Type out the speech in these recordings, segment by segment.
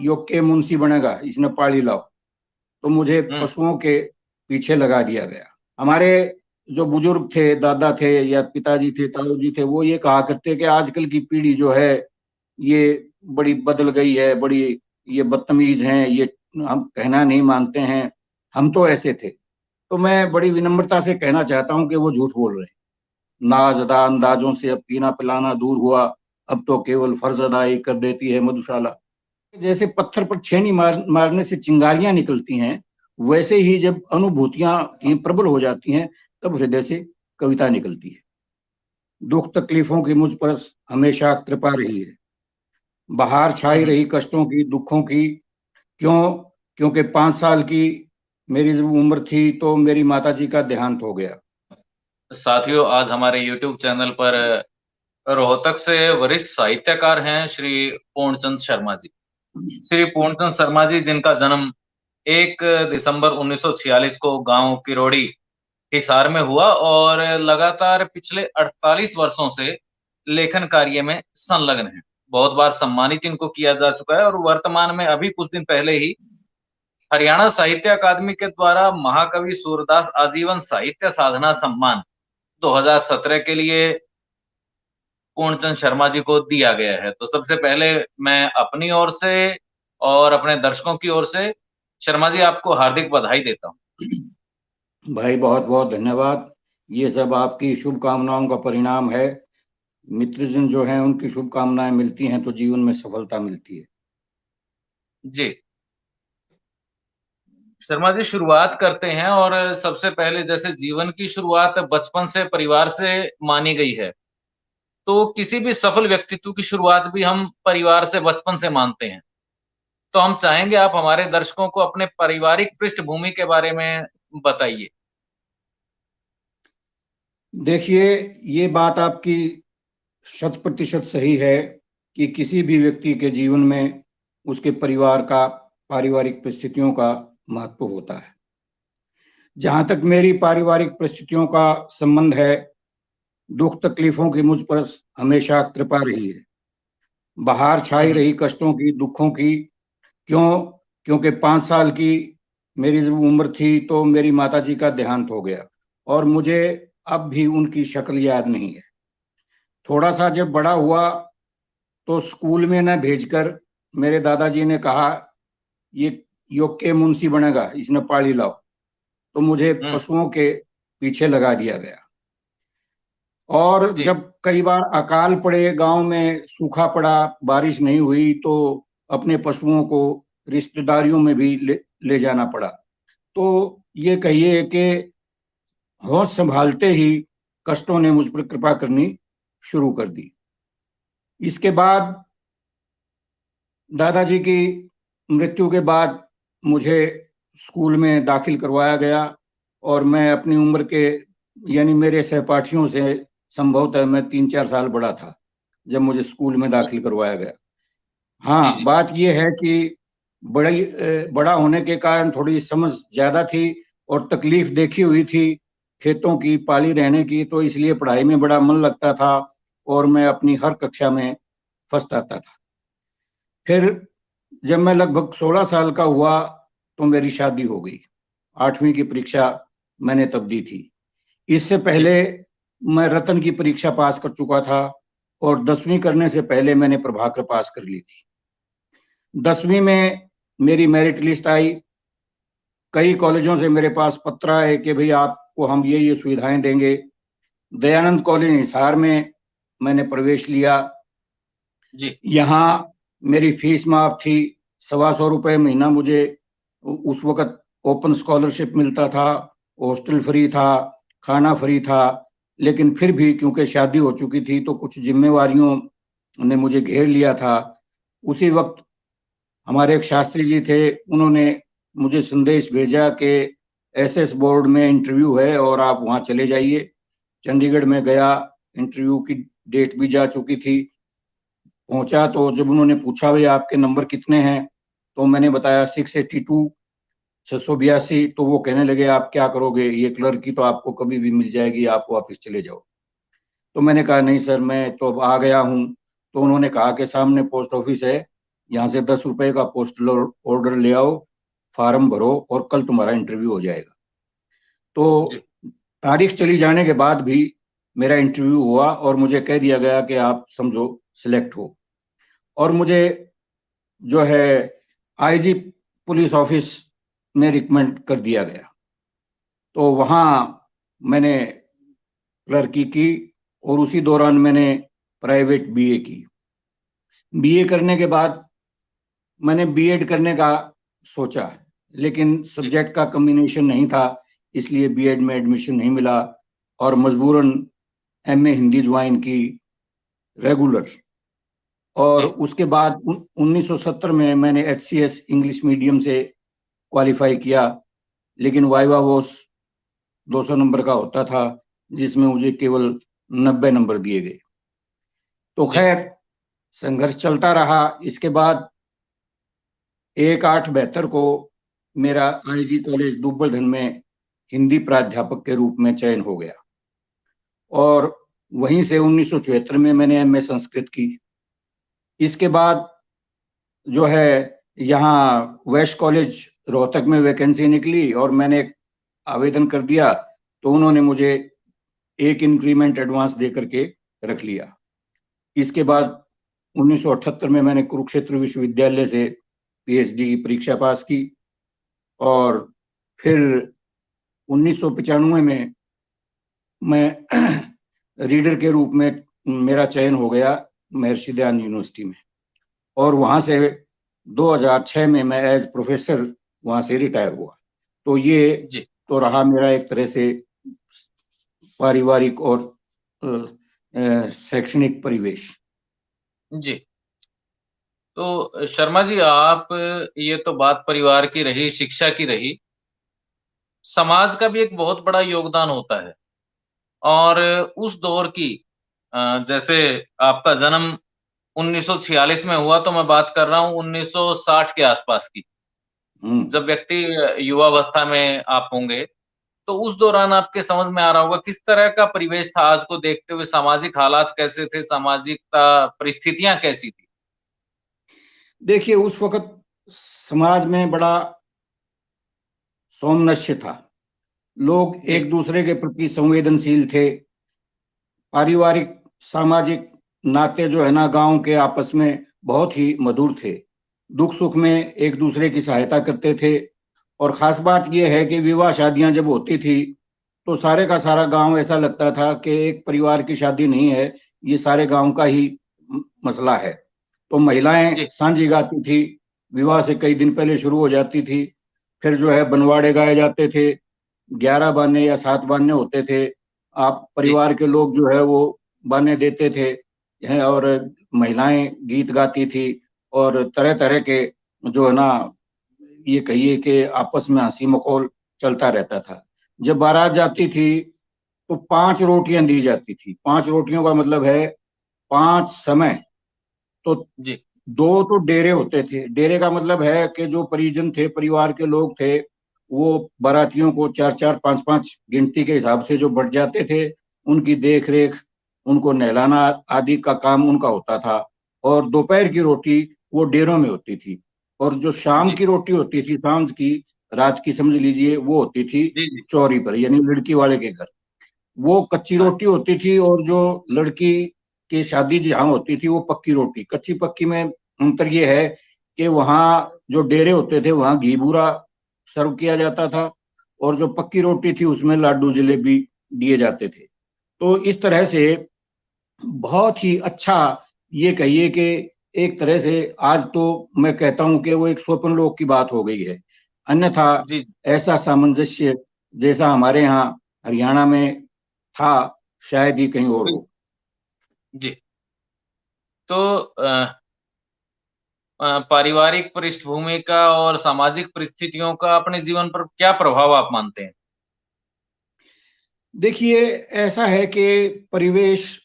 योग के मुंशी बनेगा, इसने पाड़ी लाओ। तो मुझे हम्म। पशुओं के पीछे लगा दिया गया। हमारे जो बुजुर्ग थे, दादा थे या पिताजी थे, ताऊ जी थे, वो ये कहा करते कि आजकल की पीढ़ी जो है ये बड़ी बदल गई है, बड़ी ये बदतमीज हैं, ये हम कहना नहीं मानते हैं, हम तो ऐसे थे। तो मैं बड़ी विनम्रता से कहना चाहता हूं कि वो झूठ बोल रहे हैं। नाज अदा अंदाजों से अब पीना पिलाना दूर हुआ, अब तो केवल फर्ज अदाई कर देती है मधुशाला। जैसे पत्थर पर छेनी मारने से चिंगारियां निकलती हैं, वैसे ही जब अनुभूतियां प्रबल हो जाती हैं, तब हृदय से कविता निकलती है। दुख तकलीफों की मुझ पर हमेशा कृपा रही है, बहार छाई हम्म। रही कष्टों की दुखों की। क्यों? क्योंकि 5 साल की मेरी जब उम्र थी तो मेरी माता जी का देहांत हो गया। साथियों, आज हमारे YouTube चैनल पर रोहतक से वरिष्ठ साहित्यकार हैं श्री पूर्णचंद शर्मा जी। श्री पूर्णचंद शर्मा जी, जिनका जन्म 1 दिसंबर 1946 को गांव किरोड़ी हिसार में हुआ और लगातार पिछले 48 वर्षों से लेखन कार्य में संलग्न हैं। बहुत बार सम्मानित इनको किया जा चुका है और वर्तमान में अभी कुछ दिन पहले ही हरियाणा साहित्य अकादमी के द्वारा महाकवि सूरदास आजीवन साहित्य साधना सम्मान 2017 के लिए पूर्णचंद शर्मा जी को दिया गया है। तो सबसे पहले मैं अपनी ओर से और अपने दर्शकों की ओर से शर्मा जी आपको हार्दिक बधाई देता हूँ। भाई बहुत बहुत धन्यवाद। ये सब आपकी शुभकामनाओं का परिणाम है। मित्रजन जो हैं उनकी शुभकामनाएं मिलती हैं तो जीवन में सफलता मिलती है। जी शर्मा जी, शुरुआत करते हैं। और सबसे पहले, जैसे जीवन की शुरुआत बचपन से परिवार से मानी गई है, तो किसी भी सफल व्यक्तित्व की शुरुआत भी हम परिवार से, बचपन से मानते हैं। तो हम चाहेंगे आप हमारे दर्शकों को अपने पारिवारिक पृष्ठभूमि के बारे में बताइए। देखिए, ये बात आपकी 100% सही है कि किसी भी व्यक्ति के जीवन में उसके परिवार का, पारिवारिक परिस्थितियों का महत्व होता है। जहां तक मेरी पारिवारिक परिस्थितियों का संबंध है, दुख तकलीफों की मुझ पर हमेशा कृपा रही है, बहार छाई हम्म। रही कष्टों की दुखों की। क्यों? क्योंकि 5 साल की मेरी जब उम्र थी तो मेरी माता जी का देहांत हो गया और मुझे अब भी उनकी शक्ल याद नहीं है। थोड़ा सा जब बड़ा हुआ तो स्कूल में न भेजकर मेरे दादाजी ने कहा, ये योग के मुंशी बनेगा, इसने पाड़ी लाओ। तो मुझे हम्म। पशुओं के पीछे लगा दिया गया। और जी। जब कई बार अकाल पड़े, गांव में सूखा पड़ा, बारिश नहीं हुई, तो अपने पशुओं को रिश्तेदारियों में भी ले जाना पड़ा। तो ये कहिए कि होश संभालते ही कष्टों ने मुझ पर कृपा करनी शुरू कर दी। इसके बाद दादाजी की मृत्यु के बाद मुझे स्कूल में दाखिल करवाया गया और मैं अपनी उम्र के, यानी मेरे सहपाठियों से संभवतः मैं 3-4 साल बड़ा था जब मुझे स्कूल में दाखिल करवाया गया। जी। हाँ, जी। बात यह है कि बड़ा होने के कारण थोड़ी समझ ज्यादा थी और तकलीफ देखी हुई थी खेतों की, पाली रहने की, तो इसलिए पढ़ाई में बड़ा मन लगता था और मैं अपनी हर कक्षा में फर्स्ट आता था। फिर जब मैं लगभग 16 साल का हुआ तो मेरी शादी हो गई। 8वीं की परीक्षा मैंने तब दी थी। इससे जी। पहले मैं रतन की परीक्षा पास कर चुका था और 10वीं करने से पहले मैंने प्रभाकर पास कर ली थी। 10वीं में मेरी मेरिट लिस्ट आई। कई कॉलेजों से मेरे पास पत्र आए कि भाई आपको हम ये सुविधाएं देंगे। दयानंद कॉलेज हिसार में मैंने प्रवेश लिया। जी। यहाँ मेरी फीस माफ थी, 125 महीना मुझे उस वक्त ओपन स्कॉलरशिप मिलता था, हॉस्टल फ्री था, खाना फ्री था। लेकिन फिर भी क्योंकि शादी हो चुकी थी तो कुछ जिम्मेवारियों ने मुझे घेर लिया था। उसी वक्त हमारे एक शास्त्री जी थे, उन्होंने मुझे संदेश भेजा कि एसएस बोर्ड में इंटरव्यू है और आप वहां चले जाइए। चंडीगढ़ में गया, इंटरव्यू की डेट भी जा चुकी थी। पहुंचा तो जब उन्होंने पूछा भाई आपके नंबर कितने हैं, तो मैंने बताया 682, 682। तो वो कहने लगे आप क्या करोगे, ये क्लर्क की तो आपको कभी भी मिल जाएगी, आप वापस चले जाओ। तो मैंने कहा नहीं सर, मैं तो अब आ गया हूँ। तो उन्होंने कहा कि सामने पोस्ट ऑफिस है, यहाँ से 10 रुपए का पोस्टल ऑर्डर ले आओ, फार्म भरो और कल तुम्हारा इंटरव्यू हो जाएगा। तो तारीख चली जाने के बाद भी मेरा इंटरव्यू हुआ और मुझे कह दिया गया कि आप समझो सिलेक्ट हो, और मुझे जो है आईजी पुलिस ऑफिस में रिकमेंड कर दिया गया। तो वहाँ मैंने क्लर्की की और उसी दौरान मैंने प्राइवेट बीए की। बीए करने के बाद मैंने बीएड करने का सोचा, लेकिन सब्जेक्ट का कॉम्बिनेशन नहीं था, इसलिए बीएड में एडमिशन नहीं मिला और मजबूरन एमए हिंदी ज्वाइन की रेगुलर। और उसके बाद 1970 में मैंने एचसीएस इंग्लिश मीडियम से क्वालिफाई किया, लेकिन वाइवा वॉस 200 नंबर का होता था, जिसमें मुझे केवल 90 नंबर दिए गए। तो खैर संघर्ष चलता रहा। इसके बाद 1/8/72 को मेरा आईजी कॉलेज दुब्बलधन में हिंदी प्राध्यापक के रूप में चयन हो गया, और वहीं से 1974 में मैंने एमए संस्कृत की। इसके बाद जो है यहाँ वेस्ट कॉलेज रोहतक में वैकेंसी निकली और मैंने आवेदन कर दिया, तो उन्होंने मुझे एक इंक्रीमेंट एडवांस दे करके रख लिया। इसके बाद 1978 में मैंने कुरुक्षेत्र विश्वविद्यालय से पीएचडी की परीक्षा पास की, और फिर 1995 में मैं रीडर के रूप में मेरा चयन हो गया महर्षि दयानंद यूनिवर्सिटी में, और वहां से 2006 में मैं एज प्रोफेसर वहां से रिटायर हुआ। तो ये तो रहा मेरा एक तरह से पारिवारिक और शैक्षणिक परिवेश। जी। तो शर्मा जी, आप, ये तो बात परिवार की रही, शिक्षा की रही, समाज का भी एक बहुत बड़ा योगदान होता है। और उस दौर की, जैसे आपका जन्म 1946 में हुआ, तो मैं बात कर रहा हूँ 1960 के आसपास की। जब व्यक्ति युवावस्था में आप होंगे, तो उस दौरान आपके समझ में आ रहा होगा किस तरह का परिवेश था आज को देखते हुए, सामाजिक हालात कैसे थे, सामाजिक परिस्थितियां कैसी थी? देखिए, उस वक्त समाज में बड़ा सौमनस्य था, लोग एक दूसरे के प्रति संवेदनशील थे, पारिवारिक सामाजिक नाते जो है ना गांव के आपस में बहुत ही मधुर थे, दुख सुख में एक दूसरे की सहायता करते थे। और खास बात यह है कि विवाह शादियां जब होती थी तो सारे का सारा गांव ऐसा लगता था कि एक परिवार की शादी नहीं है, ये सारे गांव का ही मसला है। तो महिलाएं सांझी गाती थी, विवाह से कई दिन पहले शुरू हो जाती थी, फिर जो है बनवाड़े गाए जाते थे, 11 बाने या 7 बाने होते थे, आप परिवार के लोग जो है वो बाने देते थे, और महिलाएं गीत गाती थी, और तरह तरह के जो है ना, ये कहिए कि आपस में हंसी मखौल चलता रहता था। जब बारात जाती थी तो 5 रोटियां दी जाती थी। 5 रोटियों का मतलब है 5 समय। तो 2 तो डेरे होते थे। डेरे का मतलब है कि जो परिजन थे, परिवार के लोग थे, वो बारातियों को 4-4, 5-5 गिनती के हिसाब से जो बढ़ जाते थे, उनकी देख रेख, उनको नहलाना आदि का काम उनका होता था। और दोपहर की रोटी वो डेरों में होती थी, और जो शाम की रोटी होती थी, सांझ की, रात की समझ लीजिए, वो होती थी चौरी पर, यानी लड़की वाले के घर। वो कच्ची रोटी होती थी, और जो लड़की की शादी जहाँ होती थी वो पक्की रोटी। कच्ची पक्की में अंतर ये है कि वहाँ जो डेरे होते थे वहाँ घी बूरा सर्व किया जाता था, और जो पक्की रोटी थी उसमें लाडू जलेबी दिए जाते थे। तो इस तरह से बहुत ही अच्छा, ये कहिए कि एक तरह से आज तो मैं कहता हूं कि वो एक स्वप्न लोक की बात हो गई है। अन्यथा ऐसा सामंजस्य जैसा हमारे यहाँ हरियाणा में था, शायद ही कहीं और हो। जी। तो पारिवारिक पृष्ठभूमि का और सामाजिक परिस्थितियों का अपने जीवन पर क्या प्रभाव आप मानते हैं? देखिए, ऐसा है कि परिवेश,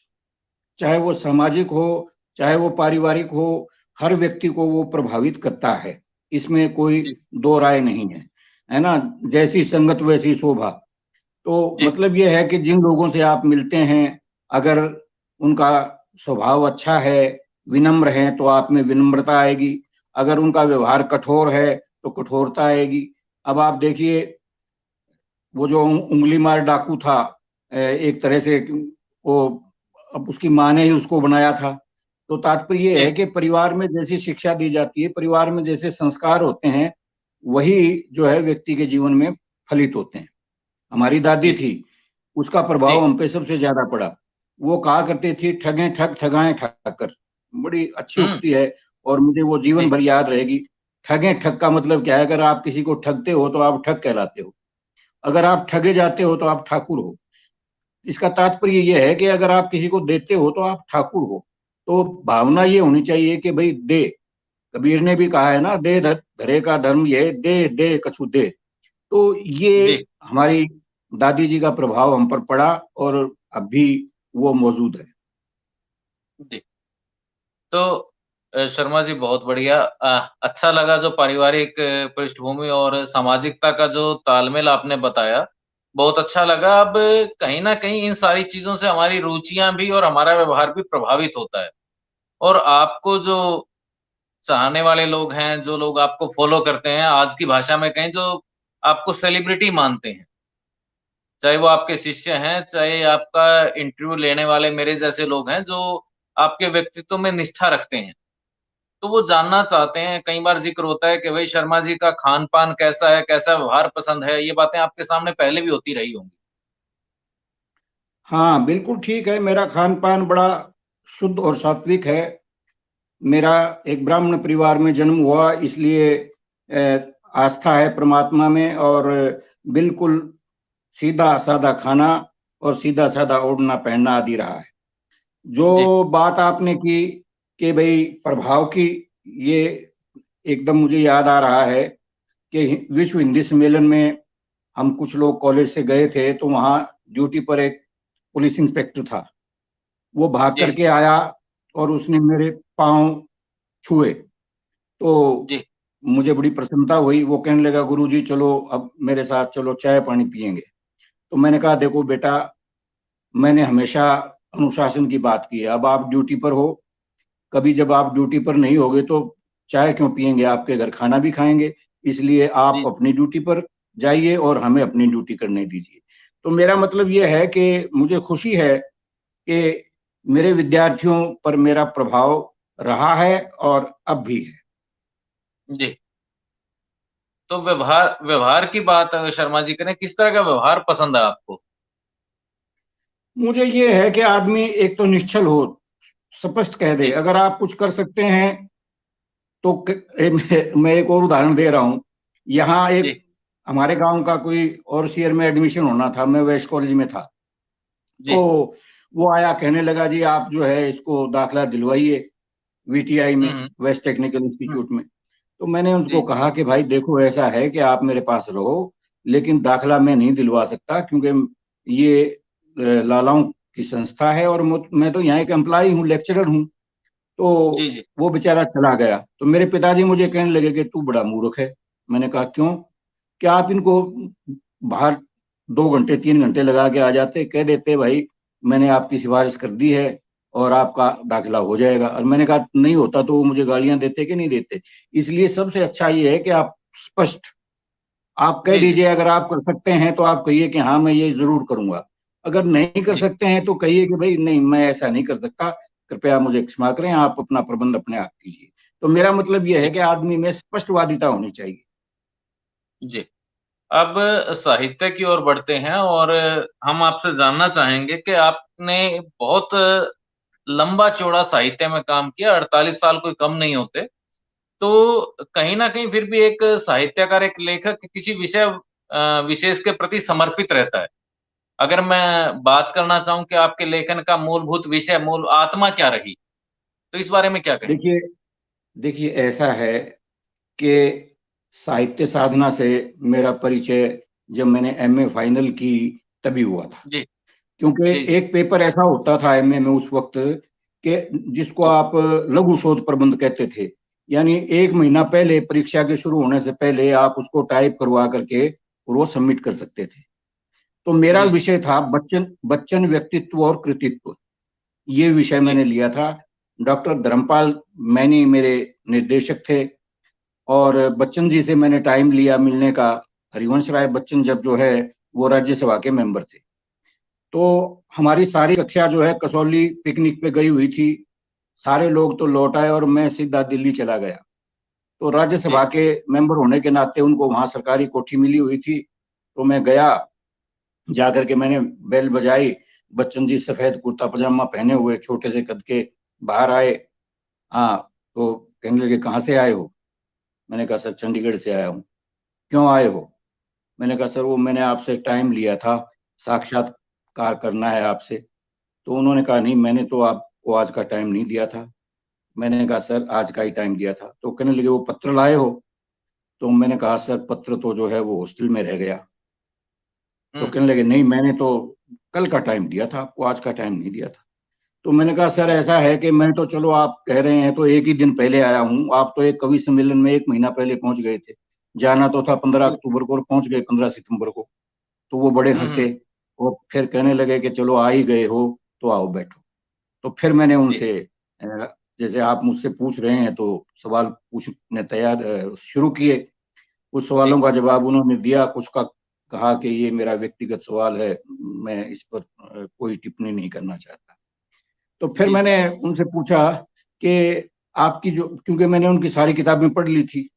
चाहे वो सामाजिक हो चाहे वो पारिवारिक हो, हर व्यक्ति को वो प्रभावित करता है, इसमें कोई दो राय नहीं है ना। जैसी संगत वैसी शोभा। तो मतलब ये है कि जिन लोगों से आप मिलते हैं, अगर उनका स्वभाव अच्छा है, विनम्र हैं, तो आप में विनम्रता आएगी, अगर उनका व्यवहार कठोर है तो कठोरता आएगी। अब आप देखिए, वो जो उंगली मार डाकू था, एक तरह से वो, अब उसकी माँ ने ही उसको बनाया था। तो तात्पर्य ये जी, है कि परिवार में जैसी शिक्षा दी जाती है, परिवार में जैसे संस्कार होते हैं, वही जो है व्यक्ति के जीवन में फलित होते हैं। हमारी दादी जी, थी, उसका जी, प्रभाव हम पे सबसे ज्यादा पड़ा। वो कहा करती थी, ठगें ठग ठगाएं ठग। बड़ी अच्छी हुँ, उक्ति है और मुझे वो जीवन जी, भर याद रहेगी। ठगें ठग का मतलब क्या है? अगर आप किसी को ठगते हो तो आप ठग कहलाते हो, अगर आप ठगे जाते हो तो आप ठाकुर हो। इसका तात्पर्य यह है कि अगर आप किसी को देते हो तो आप ठाकुर हो। तो भावना ये होनी चाहिए कि भाई दे। कबीर ने भी कहा है ना, दे धरे का धर्म ये, दे दे कछु दे। तो ये जी, हमारी दादी जी का प्रभाव हम पर पड़ा और अब भी वो मौजूद है। जी। तो शर्मा जी बहुत बढ़िया, अच्छा लगा जो पारिवारिक पृष्ठभूमि और सामाजिकता का जो तालमेल आपने बताया, बहुत अच्छा लगा। अब कहीं न कहीं इन सारी चीज़ों से हमारी रुचियाँ भी और हमारा व्यवहार भी प्रभावित होता है और आपको जो चाहने वाले लोग हैं, जो लोग आपको फ़ॉलो करते हैं, आज की भाषा में कहें जो आपको सेलिब्रिटी मानते हैं, चाहे वो आपके शिष्य हैं, चाहे आपका इंटरव्यू लेने वाले मेरे जैसे लोग हैं, जो आपके व्यक्तित्व में निष्ठा रखते हैं। तो वो जानना चाहते हैं, कई बार ज़िक्र होता है कि भई शर्मा जी का खान-पान कैसा है, कैसा व्यवहार पसंद है, ये बातें आपके सामने पहले भी होती रही होंगी। हाँ, बिल्कुल ठीक है। मेरा खान-पान बड़ा शुद्ध और सात्विक है। मेरा एक ब्राह्मण परिवार में जन्म हुआ, इसलिए आस्था है परमात्मा में, और बिल्कुल सीधा-साधा खाना और सीधा-साधा ओढ़ना-पहनना आदि रहा है। जी, जो बात आपने की कि भई प्रभाव की, ये एकदम मुझे याद आ रहा है कि विश्व हिंदी सम्मेलन में हम कुछ लोग कॉलेज से गए थे, तो वहाँ ड्यूटी पर एक पुलिस इंस्पेक्टर था। वो भाग जी, करके आया और उसने मेरे पाँव छुए, तो जी, मुझे बड़ी प्रसन्नता हुई। वो कहने लगा, गुरुजी चलो अब मेरे साथ चलो, चाय पानी पिएँगे। तो मैंने कहा, देखो बेटा, मैंने हमेशा अनुशासन की बात की है। अब आप ड्यूटी पर हो, कभी जब आप ड्यूटी पर नहीं होगे तो चाय क्यों पिएँगे? आपके घर खाना भी खाएँगे। इसलिए आप जी, अपनी ड्यूटी पर जाइए और हमें अपनी ड्यूटी करने दीजिए। तो मेरा मतलब ये है कि मुझे खुशी है कि मेरे विद्यार्थियों पर मेरा प्रभाव रहा है और अब भी है। जी। तो व्यवहार व्यवहार की बात अगर शर्मा जी करें, किस तरह का व्यवहार पसंद है आपको? मुझे ये है कि आदमी एक तो निश्चल हो, स्पष्ट कह दे। जी, अगर आप कुछ कर सकते हैं तो मैं एक और उदाहरण दे रहा हूँ। यहाँ एक जी, हमारे गांव का कोई और शहर में एडमिशन होना था, मैं वेस्ट कॉलेज में था। तो जी। वो आया, कहने लगा, जी आप जो है इसको दाखिला दिलवाइए वीटीआई हुँ, में, हुँ। वेस्ट टेक्निकल हुँ, इंस्टीट्यूट में। तो मैंने जी, उनको कहा कि भाई देखो, ऐसा है कि आप मेरे पास रहो, लेकिन दाखिला मैं नहीं दिलवा सकता, क्योंकि ये लालाओं की संस्था है और मैं तो यहाँ एक एम्प्लॉय हूँ, लेक्चरर हूँ। तो जी, जी, वो बेचारा चला गया। तो मेरे पिताजी मुझे कहने लगे कि तू बड़ा मूर्ख है। मैंने कहा, क्यों? क्या आप इनको बाहर 2 घंटे 3 घंटे लगा के आ जाते, कह देते भाई मैंने आपकी सिफारिश कर दी है और आपका दाखिला हो जाएगा। और मैंने कहा, नहीं होता तो वो मुझे गालियां देते कि नहीं देते? इसलिए सबसे अच्छा ये है कि आप स्पष्ट, आप कह जी, जी, दीजिए, अगर आप कर सकते हैं तो आप कहिए कि हाँ मैं ये जरूर करूंगा। अगर नहीं कर जी, सकते हैं तो कहिए कि भाई नहीं, मैं ऐसा नहीं कर सकता, कृपया मुझे क्षमा करें, आप अपना प्रबंध अपने आप कीजिए। तो मेरा मतलब यह है जी, कि आदमी में स्पष्टवादिता होनी चाहिए। जी। अब साहित्य की ओर बढ़ते हैं और हम आपसे जानना चाहेंगे कि आपने बहुत लंबा-चौड़ा साहित्य में काम किया, 48 साल कोई कम नहीं होते। तो कहीं न कहीं फिर भी एक साहित्यकार, एक लेखक किसी विषय विशेष के प्रति समर्पित रहता है। अगर मैं बात करना चाहूँ कि आपके लेखन का मूलभूत विषय, मूल आत्मा क्या रही? तो इस बारे में क्या कहेंगे? देखिए देखिए ऐसा है कि साहित्य साधना से मेरा परिचय जब मैंने एमए फाइनल की तभी हुआ था। जी, क्योंकि जी, जी, एक पेपर ऐसा होता था एमए में उस वक्त कि जिसको जी, आप लघु शोध प्रबंध कहते थे। यानी 1 महीना पहले, परीक्षा के शुरू होने से पहले आप उसको टाइप करवा करके और वो सबमिट कर सकते थे। तो मेरा जी, जी, विषय था बच्चन बच्चन व्यक्तित्व और कृतित्व। ये विषय जी, मैंने लिया था। डॉक्टर धर्मपाल मैनी मेरे निर्देशक थे। और बच्चन जी से मैंने टाइम लिया मिलने का। हरिवंश राय बच्चन जब जो है वो राज्यसभा के मेंबर थे, तो हमारी सारी कक्षा जो है कसौली पिकनिक पे गई हुई थी। सारे लोग तो लौट आए और मैं सीधा दिल्ली चला गया। तो राज्यसभा जी के मेंबर होने के नाते उनको वहां सरकारी कोठी मिली हुई थी, तो मैं गया। जाकर के मैंने बेल बजाई। बच्चन जी सफेद कुर्ता पजामा पहने हुए छोटे से कद के बाहर आए। हाँ, तो कहने लगे कहाँ से आए हो? मैंने कहा सर चंडीगढ़ से आया हूँ। क्यों आए हो? मैंने कहा सर वो मैंने आपसे टाइम लिया था, साक्षात्कार करना है आपसे। तो उन्होंने कहा नहीं, मैंने तो आपको आज का टाइम नहीं दिया था। मैंने कहा सर आज का ही टाइम दिया था। तो कहने लगे वो पत्र लाए हो? तो मैंने कहा सर पत्र तो जो है वो हॉस्टल में रह गया। तो हम्म कहने लगे नहीं, मैंने तो कल का टाइम दिया था आपको, आज का टाइम नहीं दिया था। तो मैंने कहा सर ऐसा है कि मैं तो चलो आप कह रहे हैं तो एक ही दिन पहले आया हूँ, आप तो एक कवि सम्मेलन में एक महीना पहले पहुंच गए थे। जाना तो था 15 अक्टूबर को और पहुंच गए 15 सितंबर को। तो वो बड़े हंसे हम्म। और फिर कहने लगे कि चलो आ ही गए हो तो आओ बैठो। तो फिर मैंने जी उनसे जैसे आप मुझसे पूछ रहे हैं तो सवाल पूछने तैयार शुरू किए। कुछ जी सवालों का जवाब उन्होंने दिया, कुछ का कहा कि ये मेरा व्यक्तिगत सवाल है, मैं इस पर कोई टिप्पणी नहीं करना चाहता। तो फिर जी जी मैंने उनसे पूछा कि आपकी जो, क्योंकि मैंने उनकी सारी किताबें पढ़ ली थी,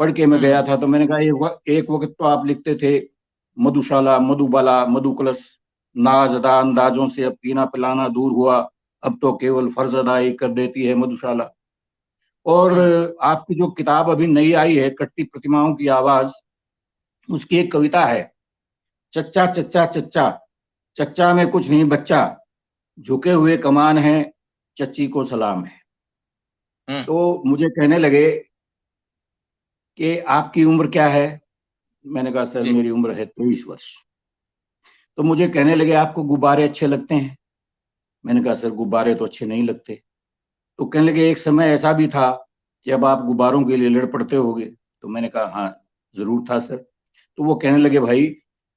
पढ़ के मैं गया हम्म। था। तो मैंने कहा एक वक्त तो आप लिखते थे मधुशाला मधुबाला मधु कलश, नाज अदा अंदाजों से अब पीना पिलाना दूर हुआ, अब तो केवल फर्ज अदाई कर देती है मधुशाला। और हम्म आपकी जो किताब अभी नई आई है कट्टी प्रतिमाओं की आवाज, उसकी एक कविता है, चच्चा चच्चा चच्चा, चच्चा में कुछ नहीं बच्चा, झुके हुए कमान है, चच्ची को सलाम है। हम्म। तो मुझे कहने लगे कि आपकी उम्र क्या है? मैंने कहा सर जी मेरी उम्र है 23 वर्ष। तो मुझे कहने लगे आपको गुब्बारे अच्छे लगते हैं? मैंने कहा सर गुब्बारे तो अच्छे नहीं लगते। तो कहने लगे एक समय ऐसा भी था कि अब आप गुब्बारों के लिए लड़ पड़ते होगे। तो मैंने कहा हाँ जरूर था सर। तो वो कहने लगे भाई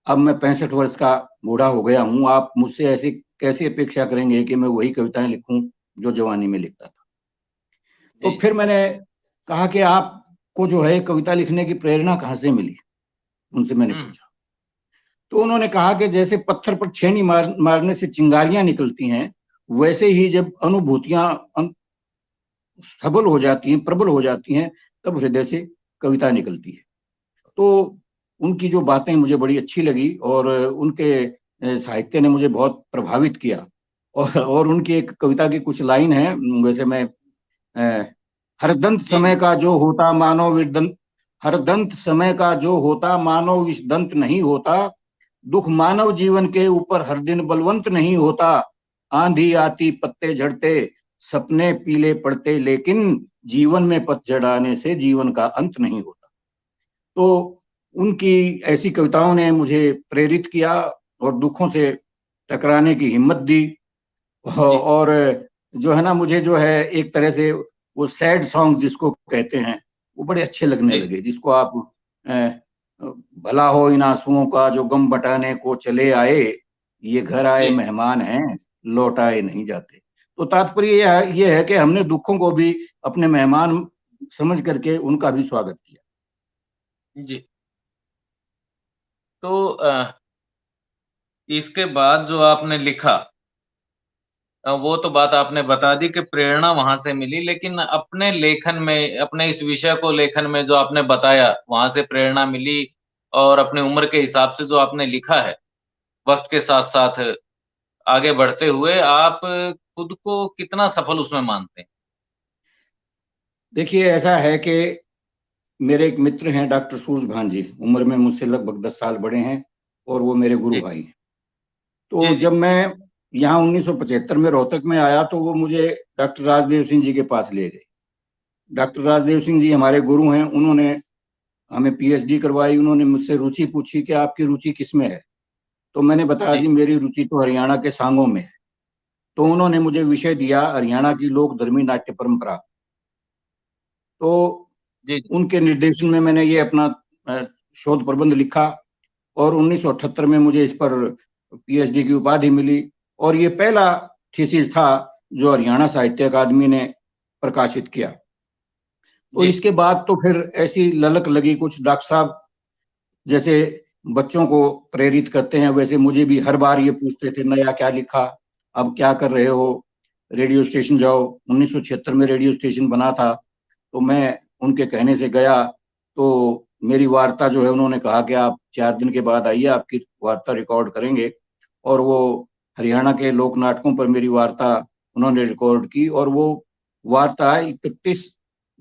अब मैं 65 वर्ष का बूढ़ा हो गया हूँ, आप मुझसे ऐसी कैसी अपेक्षा करेंगे कि मैं वही कविताएं लिखूं जो जवानी में लिखता था। तो जी फिर मैंने कहा कि आपको जो है कविता लिखने की प्रेरणा कहाँ से मिली? उनसे मैंने हम्म पूछा। तो उन्होंने कहा कि जैसे पत्थर पर छेनी मारने से चिंगारियां निकलती हैं, वैसे ही जब अनुभूतियां सबल हो जाती हैं, प्रबल हो जाती हैं, तब हृदय से कविता निकलती है। तो उनकी जो बातें मुझे बड़ी अच्छी लगी और उनके साहित्य ने मुझे बहुत प्रभावित किया। और उनकी एक कविता की कुछ लाइन है, वैसे मैं अ, हरदंत जी समय जी का जो होता मानो विदंत, हरदंत समय का जो होता मानो विषदंत नहीं होता, दुख मानव जीवन के ऊपर हर दिन बलवंत नहीं होता, आंधी आती पत्ते झड़ते सपने पीले पड़ते, लेकिन जीवन में पतझड़ आने से जीवन का अंत नहीं होता। तो उनकी ऐसी कविताओं ने मुझे प्रेरित किया और दुखों से टकराने की हिम्मत दी। जी और जो है ना मुझे जो है एक तरह से वो सैड सॉन्ग जिसको कहते हैं वो बड़े अच्छे लगने जी लगे, जिसको आप भला हो इन आंसुओं का जो गम बटाने को चले आए, ये घर आए जी मेहमान हैं लौट आए नहीं जाते। तो तात्पर्य ये है कि हमने दुखों को भी अपने मेहमान समझ करके उनका भी स्वागत किया। जी। तो इसके बाद जो आपने लिखा, वो तो बात आपने बता दी कि प्रेरणा वहां से मिली, लेकिन अपने लेखन में, अपने इस विषय को लेखन में जो आपने बताया वहां से प्रेरणा मिली, और अपनी उम्र के हिसाब से जो आपने लिखा है, वक्त के साथ साथ आगे बढ़ते हुए आप खुद को कितना सफल उसमें मानते हैं? देखिए ऐसा है कि मेरे एक मित्र हैं डॉक्टर सूरज भान जी, उम्र में मुझसे लगभग 10 साल बड़े हैं और वो मेरे गुरु जी भाई हैं। तो जी जी जब मैं यहाँ 1975 में रोहतक में आया तो वो मुझे डॉक्टर राजदेव सिंह जी के पास ले गए। डॉक्टर राजदेव सिंह जी हमारे गुरु हैं, उन्होंने हमें पीएचडी करवाई। उन्होंने मुझसे रुचि पूछी कि आपकी रुचि किसमें है? तो मैंने बताया जी जी मेरी रुचि तो हरियाणा के सांगों में है। तो उन्होंने मुझे विषय दिया हरियाणा की लोक धर्मी नाट्य परंपरा। तो जी उनके निर्देशन में मैंने ये अपना शोध प्रबंध लिखा और 1978 में मुझे इस पर पीएचडी की उपाधि मिली। और ये पहला थीसिस था जो हरियाणा साहित्य अकादमी ने प्रकाशित किया। तो इसके बाद तो फिर ऐसी ललक लगी, कुछ डॉक्टर साहब जैसे बच्चों को प्रेरित करते हैं वैसे मुझे भी हर बार ये पूछते थे, नया क्या लिखा, अब क्या कर रहे हो, रेडियो स्टेशन जाओ। 1976 में रेडियो स्टेशन बना था, तो मैं उनके कहने से गया। तो मेरी वार्ता जो है उन्होंने कहा कि आप 4 दिन के बाद आइए, आपकी वार्ता रिकॉर्ड करेंगे। और वो हरियाणा के लोक नाटकों पर मेरी वार्ता उन्होंने रिकॉर्ड की, और वो वार्ता 31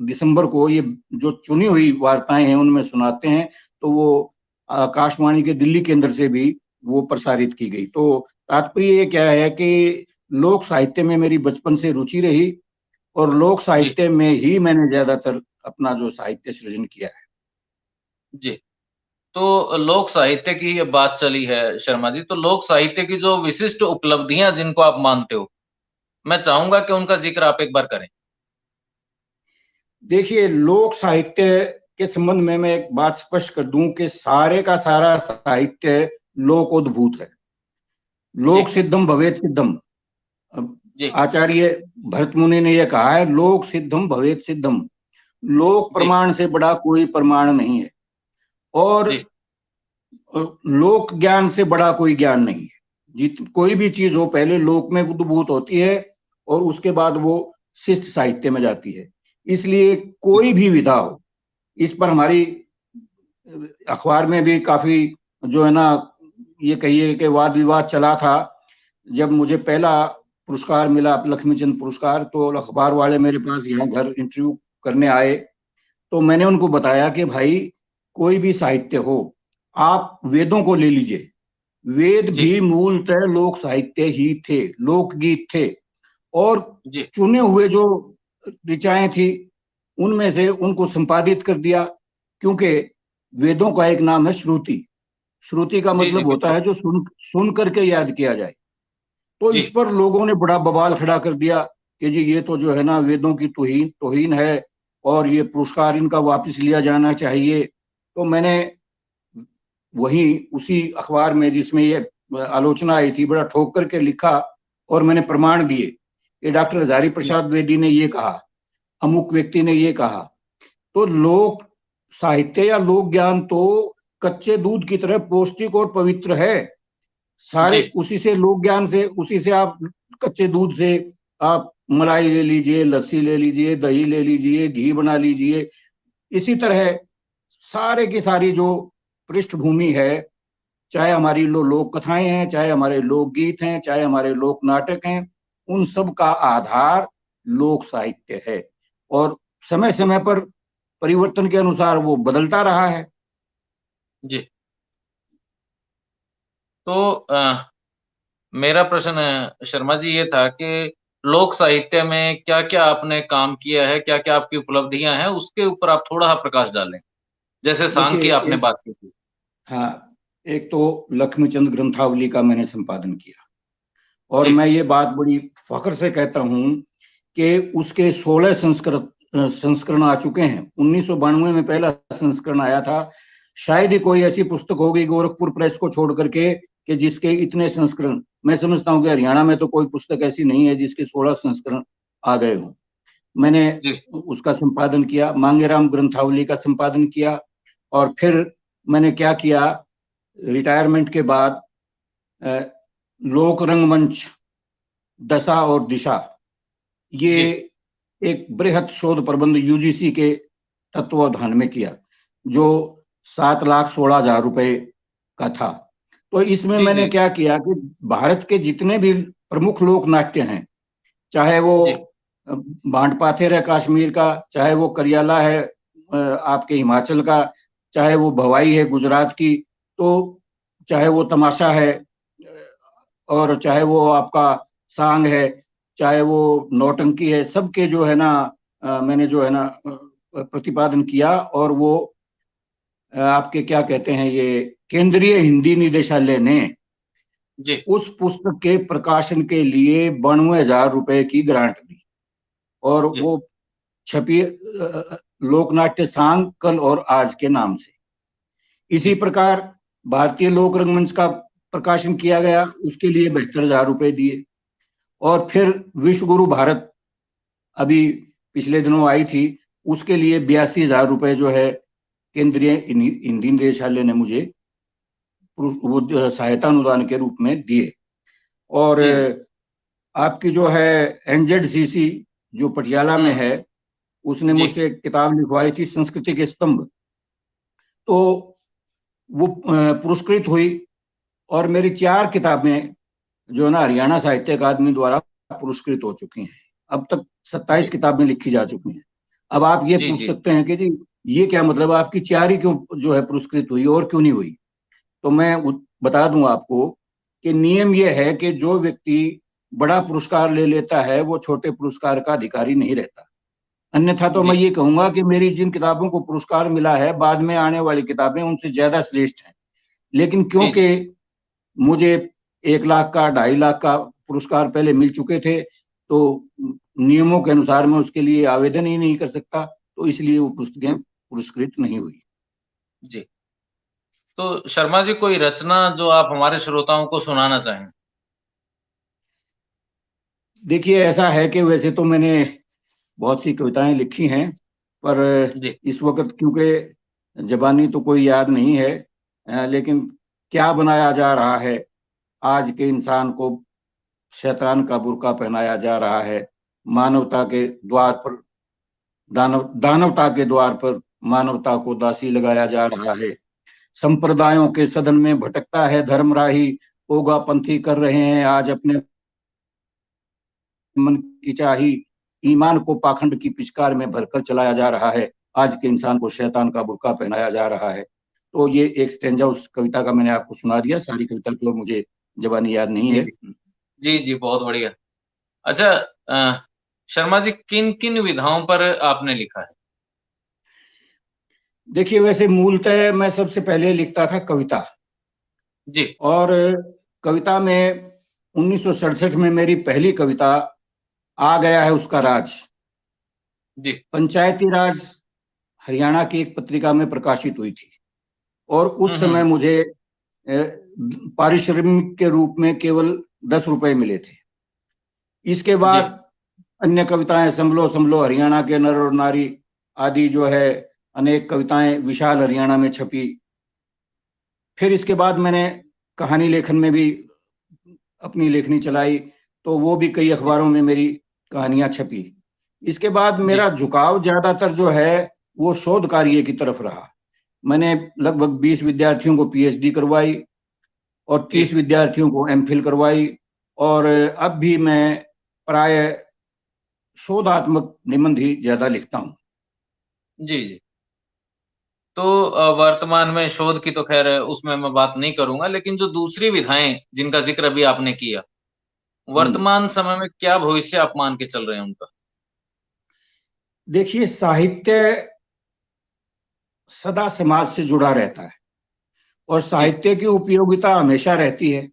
दिसंबर को, ये जो चुनी हुई वार्ताएं हैं उनमें सुनाते हैं, तो वो आकाशवाणी के दिल्ली केंद्र से भी वो प्रसारित की गई। तो तात्पर्य ये क्या है कि लोक साहित्य में मेरी बचपन से रुचि रही, और लोक साहित्य में ही मैंने ज्यादातर अपना जो साहित्य सृजन किया है। जी। तो लोक साहित्य की ये बात चली है शर्मा जी, तो लोक साहित्य की जो विशिष्ट उपलब्धियां जिनको आप मानते हो, मैं चाहूंगा कि उनका जिक्र आप एक बार करें। देखिए, लोक साहित्य के संबंध में मैं एक बात स्पष्ट कर दूं कि सारे का सारा साहित्य लोकोद्भूत है। लोक सिद्धम भवेत सिद्धम, आचार्य भरत मुनि ने यह कहा है, लोक सिद्धम भवेत सिद्धम। लोक प्रमाण से बड़ा कोई प्रमाण नहीं है, और लोक ज्ञान से बड़ा कोई ज्ञान नहीं है। कोई भी चीज हो पहले लोक में उद्भूत होती है, और उसके बाद वो शिष्ट साहित्य में जाती है। इसलिए कोई भी विधा हो, इस पर हमारी अखबार में भी काफी जो है ना, ये कहिए कि वाद विवाद चला था। जब मुझे पहला पुरस्कार मिला, लक्ष्मीचंद पुरस्कार, तो अखबार वाले मेरे पास यहाँ घर इंटरव्यू करने आए। तो मैंने उनको बताया कि भाई, कोई भी साहित्य हो, आप वेदों को ले लीजिए, वेद भी मूलतः लोक साहित्य ही थे, लोकगीत थे। और चुने हुए जो ऋचाएं थी उनमें से उनको संपादित कर दिया, क्योंकि वेदों का एक नाम है श्रुति। श्रुति का मतलब होता है जो सुन करके याद किया जाए। तो इस पर लोगों ने बड़ा बवाल खड़ा कर दिया कि जी ये तो जो है ना वेदों की तौहीन है, और ये पुरस्कार इनका वापस लिया जाना चाहिए। तो मैंने वही उसी अखबार में जिसमें ये आलोचना आई थी बड़ा ठोक करके लिखा, और मैंने प्रमाण दिए कि डॉक्टर हजारी प्रसाद द्विवेदी ने ये कहा, अमुक व्यक्ति ने ये कहा। तो लोक साहित्य या लोक ज्ञान तो कच्चे दूध की तरह पौष्टिक और पवित्र है। सारे उसी से, लोक ज्ञान से, उसी से आप कच्चे दूध से आप मलाई ले लीजिए, लस्सी ले लीजिए, दही ले लीजिए, घी बना लीजिए। इसी तरह सारे की सारी जो पृष्ठभूमि है, चाहे हमारी लोक कथाएं हैं, चाहे हमारे लोकगीत हैं, चाहे हमारे लोक नाटक हैं, उन सब का आधार लोक साहित्य है। और समय समय पर परिवर्तन के अनुसार वो बदलता रहा है। जी। तो मेरा प्रश्न शर्मा जी ये था कि लोक साहित्य में क्या क्या आपने काम किया है, क्या क्या आपकी उपलब्धियां हैं, उसके ऊपर आप थोड़ा प्रकाश डालें। जैसे सांग की आपने बात की थी। हाँ, एक तो लक्ष्मीचंद ग्रंथावली का मैंने संपादन किया, और मैं ये बात बड़ी फख्र से कहता हूँ कि उसके 16 संस्करण आ चुके हैं। 1992 में पहला संस्करण आया था। शायद ही कोई ऐसी पुस्तक होगी गोरखपुर प्रेस को छोड़ करके कि जिसके इतने संस्करण, मैं समझता हूँ कि हरियाणा में तो कोई पुस्तक ऐसी नहीं है जिसके 16 संस्करण आ गए हों। मैंने उसका संपादन किया, मांगेराम ग्रंथावली का संपादन किया। और फिर मैंने क्या किया, रिटायरमेंट के बाद लोक रंगमंच, दशा और दिशा, ये एक बृहत शोध प्रबंध यूजीसी के तत्वावधान में किया, जो 7,16,000 रुपए का था। तो इसमें मैंने क्या किया कि भारत के जितने भी प्रमुख लोक नाट्य हैं, चाहे वो भांड पाथेर है कश्मीर का, चाहे वो करियाला है आपके हिमाचल का, चाहे वो भवाई है गुजरात की, तो चाहे वो तमाशा है, और चाहे वो आपका सांग है, चाहे वो नौटंकी है, सबके जो है ना मैंने जो है ना प्रतिपादन किया। और वो आपके क्या कहते हैं, ये केंद्रीय हिंदी निदेशालय ने उस पुस्तक के प्रकाशन के लिए 92,000 रुपए की ग्रांट दी, और वो छपी लोकनाट्य सांग कल और आज के नाम से। इसी प्रकार भारतीय लोक रंगमंच का प्रकाशन किया गया, उसके लिए 72,000 रुपए दिए। और फिर विश्व गुरु भारत अभी पिछले दिनों आई थी, उसके लिए 82,000 रुपए जो है केंद्रीय हिंदी निदेशालय ने मुझे सहायता अनुदान के रूप में दिए। और जी आपकी जो है NZCC जो पटियाला में है, उसने जी मुझसे किताब लिखवाई थी संस्कृति के स्तंभ, तो वो पुरस्कृत हुई। और मेरी 4 किताबें जो है ना हरियाणा साहित्य अकादमी द्वारा पुरस्कृत हो चुकी हैं। अब तक 27 जी किताबें लिखी जा चुकी हैं। अब आप ये जी पूछ जी सकते हैं कि जी ये क्या मतलब, आपकी 4 ही क्यों जो है पुरस्कृत हुई और क्यों नहीं हुई? तो मैं बता दूं आपको कि नियम ये है कि जो व्यक्ति बड़ा पुरस्कार ले लेता है वो छोटे पुरस्कार का अधिकारी नहीं रहता। अन्यथा तो मैं जी ये कहूंगा कि मेरी जिन किताबों को पुरस्कार मिला है, बाद में आने वाली किताबें उनसे ज्यादा श्रेष्ठ हैं। लेकिन जी क्योंकि जी मुझे 1 लाख का 2.5 लाख का पुरस्कार पहले मिल चुके थे, तो नियमों के अनुसार मैं उसके लिए आवेदन ही नहीं कर सकता, तो इसलिए वो पुस्तकें पुरस्कृत नहीं हुई। जी। तो शर्मा जी, कोई रचना जो आप हमारे श्रोताओं को सुनाना चाहें? देखिए, ऐसा है कि वैसे तो मैंने बहुत सी कविताएं लिखी हैं, पर जी इस वक्त क्योंकि जबानी तो कोई याद नहीं है, लेकिन क्या बनाया जा रहा है, आज के इंसान को शैतान का बुर्का पहनाया जा रहा है, मानवता के द्वार पर दानवता के द्वार पर मानवता को दासी लगाया जा रहा है, संप्रदायों के सदन में भटकता है धर्मराही, ओगा पंथी कर रहे हैं आज अपने मन की चाही, ईमान को पाखंड की पिचकार में भरकर चलाया जा रहा है, आज के इंसान को शैतान का बुर्का पहनाया जा रहा है। तो ये एक स्टेंजा उस कविता का मैंने आपको सुना दिया। सारी कविता तो मुझे जबानी याद नहीं जी है। जी जी जी, बहुत बढ़िया। अच्छा, शर्मा जी, किन किन विधाओं पर आपने लिखा है? देखिए, वैसे मूलतः मैं सबसे पहले लिखता था कविता, जी और कविता में 1967 में मेरी पहली कविता आ गया है उसका राज जी पंचायती राज हरियाणा की एक पत्रिका में प्रकाशित हुई थी। और उस समय हम्म। मुझे पारिश्रमिक के रूप में केवल 10 रुपए मिले थे। इसके जी बाद अन्य कविताएं, संभलो संभलो हरियाणा के नर और नारी आदि जो है अनेक कविताएं विशाल हरियाणा में छपी। फिर इसके बाद मैंने कहानी लेखन में भी अपनी लेखनी चलाई, तो वो भी कई जी अखबारों में मेरी कहानियां छपी। इसके बाद जी मेरा झुकाव ज्यादातर जो है वो शोध कार्य की तरफ रहा। मैंने लगभग 20 विद्यार्थियों को PhD करवाई और जी 30 विद्यार्थियों को MPhil करवाई। और अब भी मैं प्राय शोधात्मक निबंध ही ज्यादा लिखता हूँ। जी जी। तो वर्तमान में शोध की तो खैर उसमें मैं बात नहीं करूंगा, लेकिन जो दूसरी विधाएं जिनका जिक्र अभी आपने किया, वर्तमान समय में क्या भविष्य आप मान के चल रहे हैं उनका? देखिए, साहित्य सदा समाज से जुड़ा रहता है और जी साहित्य की उपयोगिता हमेशा रहती है।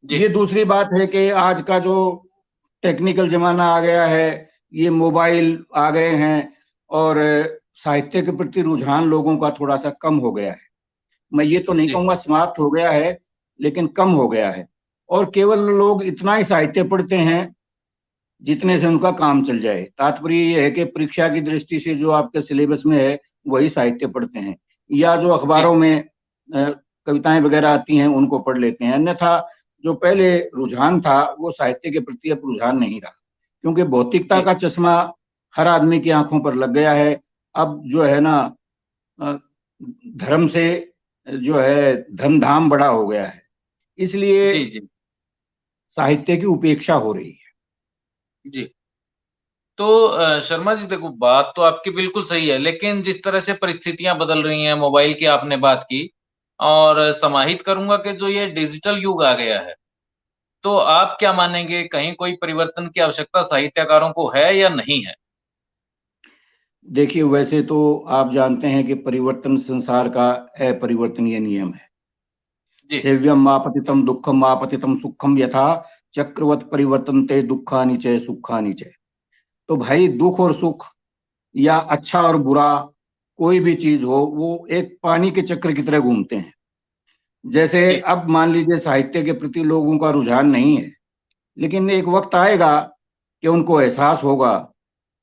जी ये दूसरी बात है कि आज का जो टेक्निकल जमाना आ गया है, ये मोबाइल आ गए हैं, और साहित्य के प्रति रुझान लोगों का थोड़ा सा कम हो गया है। मैं ये तो नहीं जी कहूंगा समाप्त हो गया है, लेकिन कम हो गया है। और केवल लोग इतना ही साहित्य पढ़ते हैं जितने से उनका काम चल जाए। तात्पर्य ये है कि परीक्षा की दृष्टि से जो आपके सिलेबस में है वही साहित्य पढ़ते हैं, या जो जी अखबारों में कविताएं वगैरह आती हैं उनको पढ़ लेते हैं। अन्यथा जो पहले रुझान था वो साहित्य के प्रति अब रुझान नहीं रहा, क्योंकि भौतिकता जी का चश्मा हर आदमी की आंखों पर लग गया है। अब जो है ना, धर्म से जो है धन धाम बड़ा हो गया है, इसलिए जी जी साहित्य की उपेक्षा हो रही है। जी। तो शर्मा जी, देखो, बात तो आपकी बिल्कुल सही है, लेकिन जिस तरह से परिस्थितियां बदल रही हैं, मोबाइल की आपने बात की, और समाहित करूंगा कि जो ये डिजिटल युग आ गया है, तो आप क्या मानेंगे, कहीं कोई परिवर्तन की आवश्यकता साहित्यकारों को है या नहीं है? देखिए, वैसे तो आप जानते हैं कि परिवर्तन संसार का अपरिवर्तनीय नियम है। जी सेव्यम मापतितम दुखम मापतितम सुखम यथा चक्रवत परिवर्तनते दुखानि च सुखानि च। तो भाई, दुख और सुख या अच्छा और बुरा कोई भी चीज हो, वो एक पानी के चक्र की तरह घूमते हैं। जैसे जी अब मान लीजिए साहित्य के प्रति लोगों का रुझान नहीं है, लेकिन एक वक्त आएगा कि उनको एहसास होगा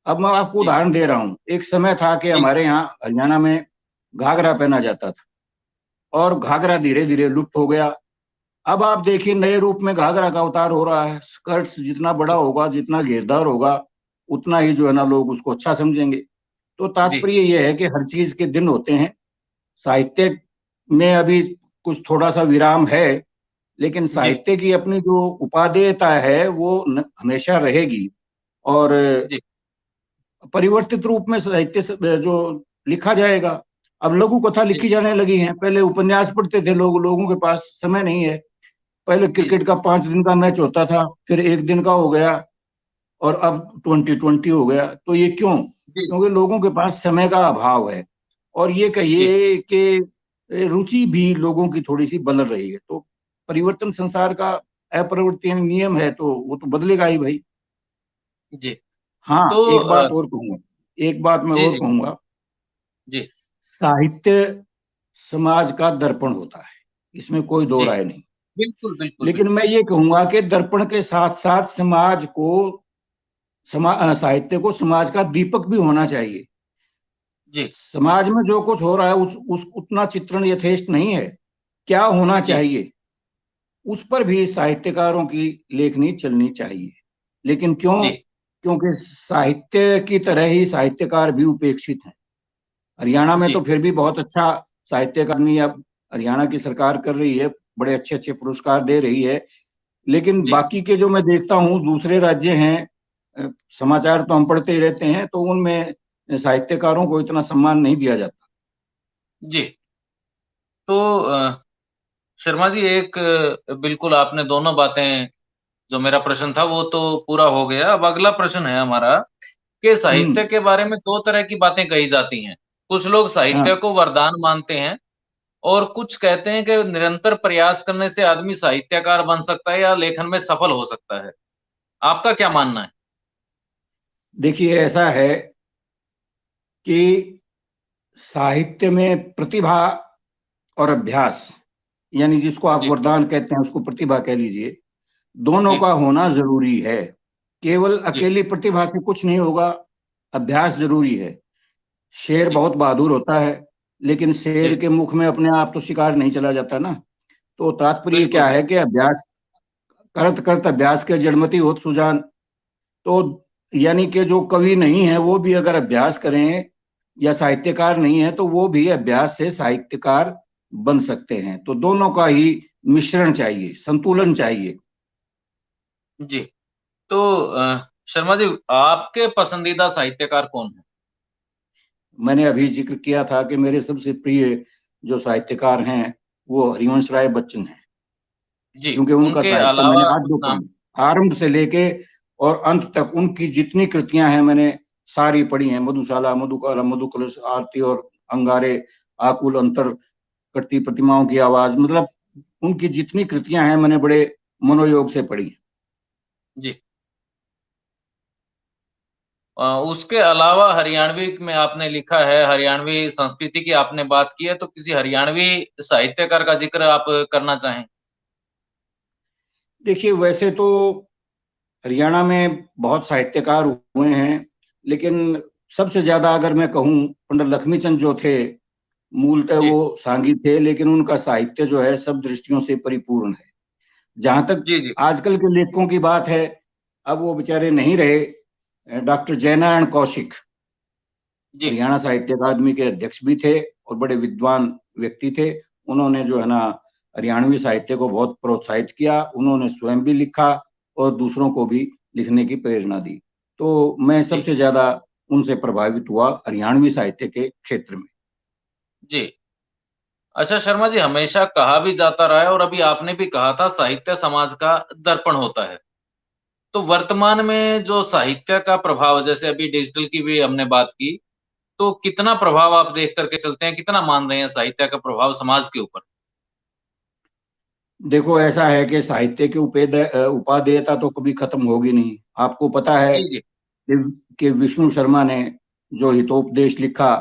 अब मैं आपको जी उदाहरण दे रहा हूँ। एक समय था कि जी हमारे यहाँ हरियाणा में घाघरा पहना जाता था, और घाघरा धीरे धीरे लुप्त हो गया। अब आप देखिए नए रूप में घाघरा का अवतार हो रहा है। स्कर्ट जितना बड़ा जी होगा, जितना घेरदार होगा, उतना ही जो है ना लोग उसको अच्छा समझेंगे। तो जी तात्पर्य यह है कि हर चीज के दिन होते हैं। साहित्य में अभी कुछ थोड़ा सा विराम है, लेकिन जी साहित्य की अपनी जो उपादेयता है वो हमेशा रहेगी। और जी परिवर्तित रूप में साहित्य जो लिखा जाएगा। अब लघु कथा जी लिखी जाने लगी है, पहले उपन्यास पढ़ते थे लोग, लोगों के पास समय नहीं है। पहले जी क्रिकेट का 5 दिन का मैच होता था, फिर एक दिन का हो गया, और अब 2020 हो गया। तो ये क्यों? जी क्योंकि लोगों के पास समय का अभाव है, और ये जी कहिए कि रुचि भी लोगों की थोड़ी सी बदल रही है। तो परिवर्तन संसार का अपरिवर्तनीय नियम है, तो वो तो बदलेगा ही भाई। जी। हाँ, तो एक बात और कहूंगा, एक बात मैं जी और जी कहूंगा। जी साहित्य समाज का दर्पण होता है, इसमें कोई दो जी राय नहीं। बिल्कुल बिल्कुल लेकिन बिल्कुल। मैं ये कहूंगा कि दर्पण के साथ साथ समाज को, साहित्य को समाज का दीपक भी होना चाहिए। जी समाज में जो कुछ हो रहा है उस उतना चित्रण यथेष्ट नहीं है। क्या होना जी चाहिए, उस पर भी साहित्यकारों की लेखनी चलनी चाहिए। लेकिन क्यों? जी क्योंकि साहित्य की तरह ही साहित्यकार भी उपेक्षित हैं। हरियाणा में जी तो फिर भी बहुत अच्छा साहित्यकार अब हरियाणा की सरकार कर रही है, बड़े अच्छे अच्छे पुरस्कार दे रही है। लेकिन जी बाकी के जो मैं देखता हूँ दूसरे राज्य हैं, समाचार तो हम पढ़ते ही रहते हैं, तो उनमें साहित्यकारों को इतना सम्मान नहीं दिया जाता। जी। तो शर्मा जी, एक बिल्कुल आपने दोनों बातें, जो मेरा प्रश्न था वो तो पूरा हो गया। अब अगला प्रश्न है हमारा कि साहित्य हम्म। के बारे में दो तरह की बातें कही जाती हैं। कुछ लोग साहित्य हाँ, को वरदान मानते हैं, और कुछ कहते हैं कि निरंतर प्रयास करने से आदमी साहित्यकार बन सकता है या लेखन में सफल हो सकता है। आपका क्या मानना है? देखिए ऐसा है कि साहित्य में प्रतिभा और अभ्यास, यानी जिसको आप जी वरदान कहते हैं उसको प्रतिभा कह लीजिए, दोनों जी का होना जरूरी है। केवल जी अकेली प्रतिभा से कुछ नहीं होगा, अभ्यास जरूरी है। शेर जी बहुत बहादुर होता है, लेकिन शेर जी के मुख में अपने आप तो शिकार नहीं चला जाता ना। तो तात्पर्य बिल्कुल क्या है बिल्कुल। कि अभ्यास करत करत अभ्यास के जड़मति होत सुजान। तो यानी कि जो कवि नहीं है वो भी अगर अभ्यास करें, या साहित्यकार नहीं है तो वो भी अभ्यास से साहित्यकार बन सकते हैं। तो दोनों का ही मिश्रण चाहिए, संतुलन चाहिए। जी। तो शर्मा जी, आपके पसंदीदा साहित्यकार कौन है? मैंने अभी जिक्र किया था कि मेरे सबसे प्रिय जो साहित्यकार हैं वो हरिवंश राय बच्चन हैं। जी। क्योंकि उनका उनके साहित्य मैंने अलावा आज कुछ जो नाम? पढ़ा, आरंभ से लेके और अंत तक उनकी जितनी कृतियां हैं मैंने सारी पढ़ी हैं। मधुशाला, मधुकाला, मधुकलश, आरती और अंगारे, आकुल, अंतर, कटती प्रतिमाओं की आवाज, मतलब उनकी जितनी कृतियां हैं मैंने बड़े मनोयोग से पढ़ी। जी। उसके अलावा हरियाणवी में आपने लिखा है, हरियाणवी संस्कृति की आपने बात की है, तो किसी हरियाणवी साहित्यकार का जिक्र आप करना चाहें? देखिए वैसे तो हरियाणा में बहुत साहित्यकार हुए हैं, लेकिन सबसे ज्यादा अगर मैं कहूँ, पंडित लक्ष्मीचंद जो थे, मूलतः जी वो सांगी थे, लेकिन उनका साहित्य जो है सब दृष्टियों से परिपूर्ण है। जहां तक जी जी आजकल के लेखकों की बात है, अब वो बेचारे नहीं रहे। डॉक्टर जयनारायण कौशिक जी हरियाणा साहित्य अकादमी के अध्यक्ष भी थे और बड़े विद्वान व्यक्ति थे। उन्होंने जो है ना हरियाणवी साहित्य को बहुत प्रोत्साहित किया। उन्होंने स्वयं भी लिखा और दूसरों को भी लिखने की प्रेरणा दी। तो मैं जी सबसे ज्यादा उनसे प्रभावित हुआ हरियाणवी साहित्य के क्षेत्र में। जी। अच्छा शर्मा जी, हमेशा कहा भी जाता रहा है और अभी आपने भी कहा था, साहित्य समाज का दर्पण होता है। तो वर्तमान में जो साहित्य का प्रभाव, जैसे अभी डिजिटल की भी हमने बात की, तो कितना प्रभाव आप देख करके चलते हैं, कितना मान रहे हैं साहित्य का प्रभाव समाज के ऊपर? देखो ऐसा है कि साहित्य की उपादेयता तो कभी खत्म होगी नहीं। आपको पता है जी जी कि विष्णु शर्मा ने जो हितोपदेश लिखा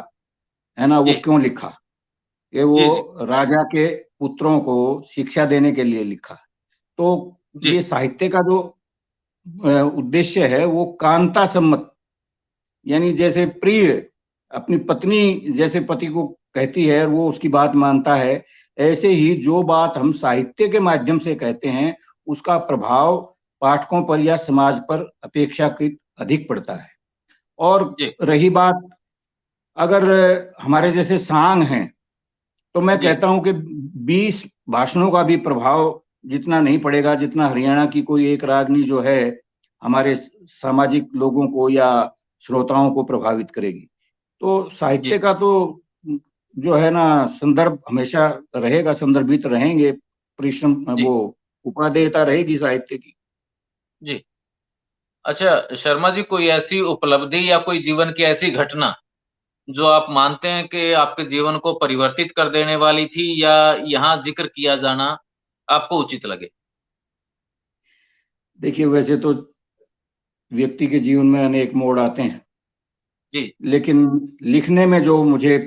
है ना, वो जी क्यों लिखा? कि जी जी वो राजा के पुत्रों को शिक्षा देने के लिए लिखा। तो जी ये साहित्य का जो उद्देश्य है वो कांता सम्मत यानी जैसे प्रिय अपनी पत्नी जैसे पति को कहती है और वो उसकी बात मानता है, ऐसे ही जो बात हम साहित्य के माध्यम से कहते हैं उसका प्रभाव पाठकों पर या समाज पर अपेक्षाकृत अधिक पड़ता है। और जी रही बात अगर हमारे जैसे सांग हैं, तो मैं जी कहता हूं कि 20 भाषणों का भी प्रभाव जितना नहीं पड़ेगा जितना हरियाणा की कोई एक रागनी जो है हमारे सामाजिक लोगों को या श्रोताओं को प्रभावित करेगी। तो जी साहित्य का तो जो है ना संदर्भ हमेशा रहेगा, संदर्भित रहेंगे, परिश्रम जी वो उपादेयता रहेगी साहित्य की। जी। अच्छा शर्मा जी, कोई ऐसी उपलब्धि या कोई जीवन की ऐसी घटना जो आप मानते हैं कि आपके जीवन को परिवर्तित कर देने वाली थी, या यहाँ जिक्र किया जाना आपको उचित लगे? देखिए वैसे तो व्यक्ति के जीवन में अनेक मोड़ आते हैं, जी लेकिन लिखने में जो मुझे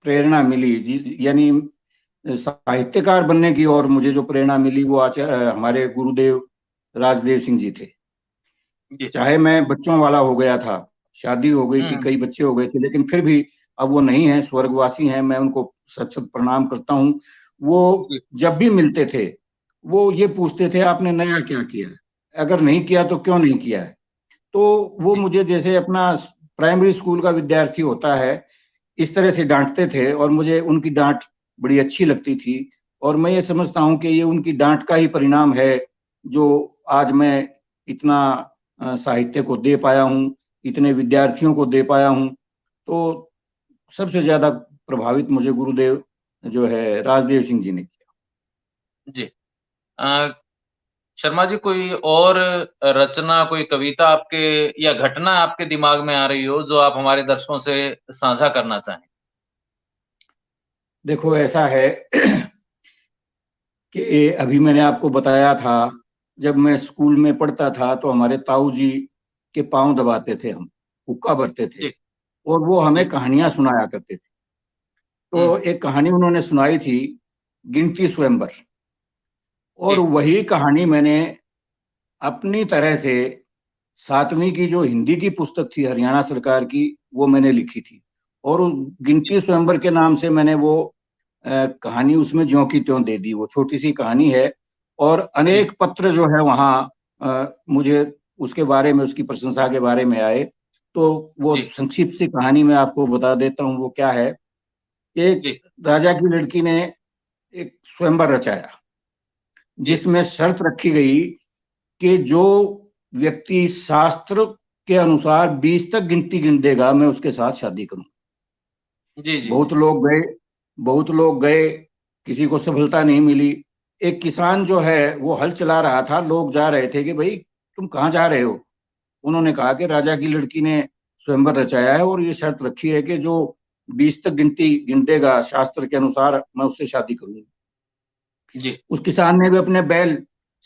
प्रेरणा मिली यानी साहित्यकार बनने की और मुझे जो प्रेरणा मिली वो हमारे गुरुदेव राजदेव सिंह जी थे। जी। चाहे मैं बच्चों वाला हो गया था, शादी हो गई थी, हम्म। कई बच्चे हो गए थे, लेकिन फिर भी अब वो नहीं है, स्वर्गवासी हैं, मैं उनको सत सत प्रणाम करता हूँ। वो जी जब भी मिलते थे वो ये पूछते थे आपने नया क्या किया है, अगर नहीं किया तो क्यों नहीं किया है। तो वो जी मुझे जैसे अपना प्राइमरी स्कूल का विद्यार्थी होता है इस तरह से डांटते थे और मुझे उनकी डांट बड़ी अच्छी लगती थी। और मैं ये समझता हूँ कि ये उनकी डांट का ही परिणाम है जो आज मैं इतना साहित्य को दे पाया हूँ, इतने विद्यार्थियों को दे पाया हूँ। तो सबसे ज्यादा प्रभावित मुझे गुरुदेव जो है राजदेव सिंह जी ने किया। जी। अ, शर्मा जी, कोई और रचना, कोई कविता आपके या घटना आपके दिमाग में आ रही हो जो आप हमारे दर्शकों से साझा करना चाहें? देखो ऐसा है कि अभी मैंने आपको बताया था जब मैं स्कूल में पढ़ता था तो हमारे ताऊ जी के पांव दबाते थे, हम हुक्का भरते थे जी और वो हमें जी। कहानियां सुनाया करते थे। हुँ। तो एक कहानी उन्होंने सुनाई थी, गिनती स्वयंवर, और जी वही कहानी मैंने अपनी तरह से 7वीं की जो हिंदी की पुस्तक थी हरियाणा सरकार की वो मैंने लिखी थी। और उस जी गिनती स्वयंवर के नाम से मैंने वो कहानी उसमें ज्यों की त्यों दे दी। वो छोटी सी कहानी है और जी अनेक पत्र जो है वहाँ मुझे उसके बारे में, उसकी प्रशंसा के बारे में आए। तो वो जी संक्षिप्त सी कहानी मैं आपको बता देता हूँ वो क्या है। एक जी राजा की लड़की ने एक स्वयंवर रचाया जी। जिसमें शर्त रखी गई कि जो व्यक्ति शास्त्र के अनुसार 20 तक गिनती गिन देगा मैं उसके साथ शादी करूंगा। जी जी बहुत जी। लोग गए, बहुत लोग गए, किसी को सफलता नहीं मिली। एक किसान जो है वो हल चला रहा था, लोग जा रहे थे कि भाई तुम कहाँ जा रहे हो। उन्होंने कहा कि राजा की लड़की ने स्वयंवर रचाया है और ये शर्त रखी है कि जो 20 तक गिनती गिन देगा शास्त्र के अनुसार मैं उससे शादी करूंगी। जी उस किसान ने भी अपने बैल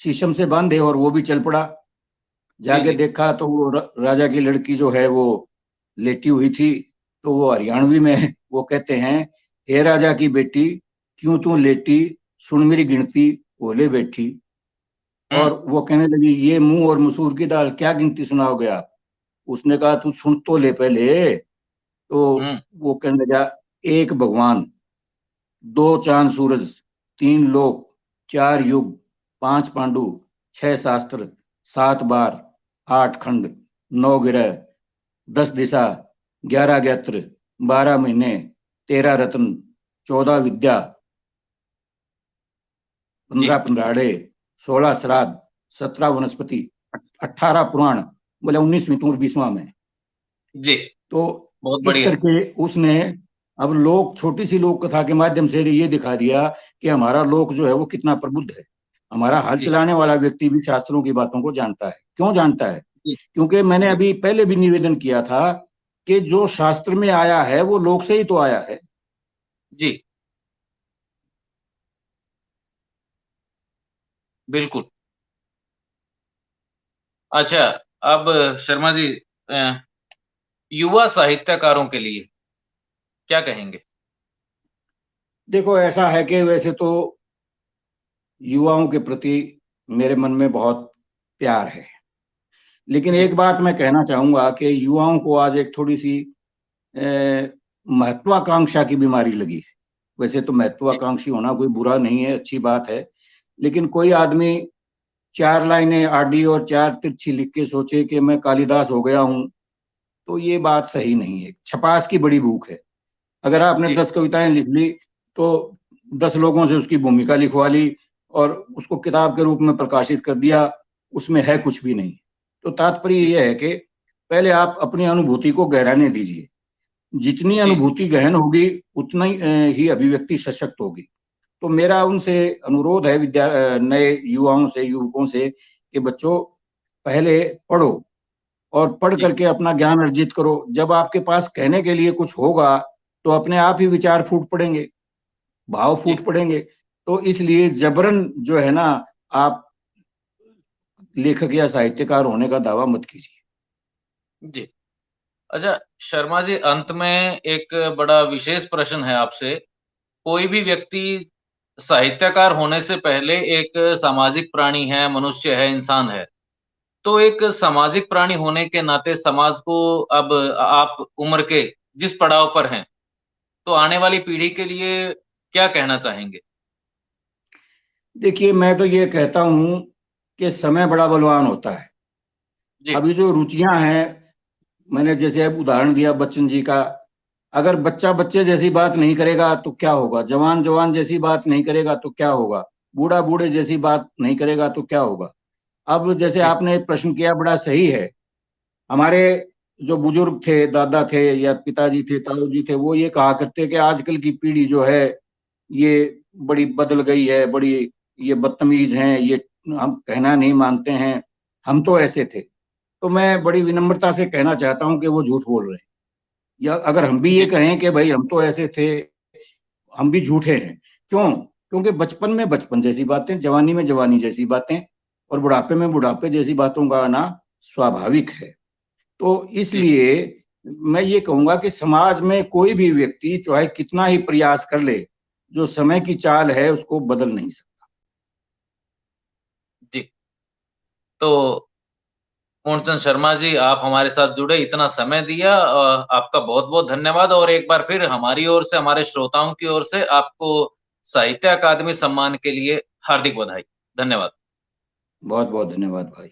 शीशम से बांधे और वो भी चल पड़ा। जी जाके जी। देखा तो वो राजा की लड़की जो है वो लेटी हुई थी। तो वो हरियाणवी में वो कहते हैं, हे राजा की बेटी क्यों तू लेटी, सुन मेरी गिनती ओले बैठी। हुँ, और वो कहने लगी ये मुंह और मसूर की दाल क्या गिनती सुनाओगे आप। उसने कहा तू सुन तो ले पहले। तो हुँ। वो कहने लगा, एक भगवान, दो चांद सूरज, तीन लोक, चार युग, पांच पांडु, छह शास्त्र, सात बार, आठ खंड, नौ ग्रह, 10 दिशा, 11 ज्ञात्र, 12 महीने, 13 रत्न, 14 विद्या, जी, 15 पंद्राड़े, 16 श्राद्ध, 17 वनस्पति, 18 पुराण, बोले 19वीं तू 20वां में। जी। तो बहुत इस बढ़िया। करके उसने अब लोक छोटी सी लोक कथा के माध्यम से ये दिखा दिया कि हमारा लोक जो है वो कितना प्रबुद्ध है। हमारा हल जी, चलाने वाला व्यक्ति भी शास्त्रों की बातों को जानता है। क्यों जानता है? जी, क्योंकि मैंने जी, अभी पहले भी निवेदन किया था कि जो शास्त्र में आया है वो लोक से ही तो आया है। जी, बिल्कुल। अच्छा, अब शर्मा जी, अ, युवा साहित्यकारों के लिए क्या कहेंगे? देखो ऐसा है कि वैसे तो युवाओं के प्रति मेरे मन में बहुत प्यार है, लेकिन जी एक बात मैं कहना चाहूंगा कि युवाओं को आज एक थोड़ी सी महत्वाकांक्षा की बीमारी लगी है। वैसे तो जी महत्वाकांक्षी होना कोई बुरा नहीं है, अच्छी बात है, लेकिन कोई आदमी 4 लाइनें आडी और 4 तिरछी लिख के सोचे कि मैं कालिदास हो गया हूं, तो ये बात सही नहीं है। छपास की बड़ी भूख है। अगर आपने जी 10 कविताएं लिख ली तो 10 लोगों से उसकी भूमिका लिखवा ली और उसको किताब के रूप में प्रकाशित कर दिया, उसमें है कुछ भी नहीं। तो तात्पर्य जी यह है कि पहले आप अपनी अनुभूति को गहराने दीजिए। जितनी जी जी अनुभूति गहन होगी उतना ही अभिव्यक्ति सशक्त होगी। तो मेरा उनसे अनुरोध है, नए युवाओं से, युवकों से, कि बच्चों पहले पढ़ो और पढ़ जी करके अपना ज्ञान अर्जित करो। जब आपके पास कहने के लिए कुछ होगा तो अपने आप ही विचार फूट पड़ेंगे, भाव जी फूट पड़ेंगे। तो इसलिए जबरन जो है ना, आप लेखक या साहित्यकार होने का दावा मत कीजिए। जी। अच्छा शर्मा जी, अंत में एक बड़ा विशेष प्रश्न है आपसे। कोई भी व्यक्ति साहित्यकार होने से पहले एक सामाजिक प्राणी है, मनुष्य है, इंसान है। तो एक सामाजिक प्राणी होने के नाते समाज को अब आप उम्र के जिस पड़ाव पर हैं, तो आने वाली पीढ़ी के लिए क्या कहना चाहेंगे? देखिए, मैं तो ये कहता हूं कि समय बड़ा बलवान होता है। जी, अभी जो रुचियां हैं, मैंने जैसे अब उदाहरण दिया बच्चन जी का, अगर बच्चा बच्चे जैसी बात नहीं करेगा तो क्या होगा, जवान जवान जैसी बात नहीं करेगा तो क्या होगा, बूढ़ा बूढ़े जैसी बात नहीं करेगा तो क्या होगा। अब जैसे जी, आपने प्रश्न किया, बड़ा सही है। हमारे जो बुजुर्ग थे, दादा थे या पिताजी थे, ताऊ जी थे, वो ये कहा करते कि आजकल की पीढ़ी जो है ये बड़ी बदल गई है, बड़ी ये बदतमीज हैं, ये हम कहना नहीं मानते हैं, हम तो ऐसे थे। तो मैं बड़ी विनम्रता से कहना चाहता हूं कि वो झूठ बोल रहे हैं। या अगर हम भी ये जी, कहें कि भाई हम तो ऐसे थे, हम भी झूठे हैं। क्यों? क्योंकि बचपन में बचपन जैसी बातें, जवानी में जवानी जैसी बातें और बुढ़ापे में बुढ़ापे जैसी बातों का आना स्वाभाविक है। तो जी, इसलिए मैं ये कहूंगा कि समाज में कोई भी व्यक्ति चाहे कितना ही प्रयास कर ले, जो समय की चाल है उसको बदल नहीं सकता। जी। तो पूर्णचंद शर्मा जी, आप हमारे साथ जुड़े, इतना समय दिया, आपका बहुत-बहुत धन्यवाद और एक बार फिर हमारी ओर से, हमारे श्रोताओं की ओर से आपको साहित्य अकादमी सम्मान के लिए हार्दिक बधाई। धन्यवाद। बहुत बहुत धन्यवाद भाई।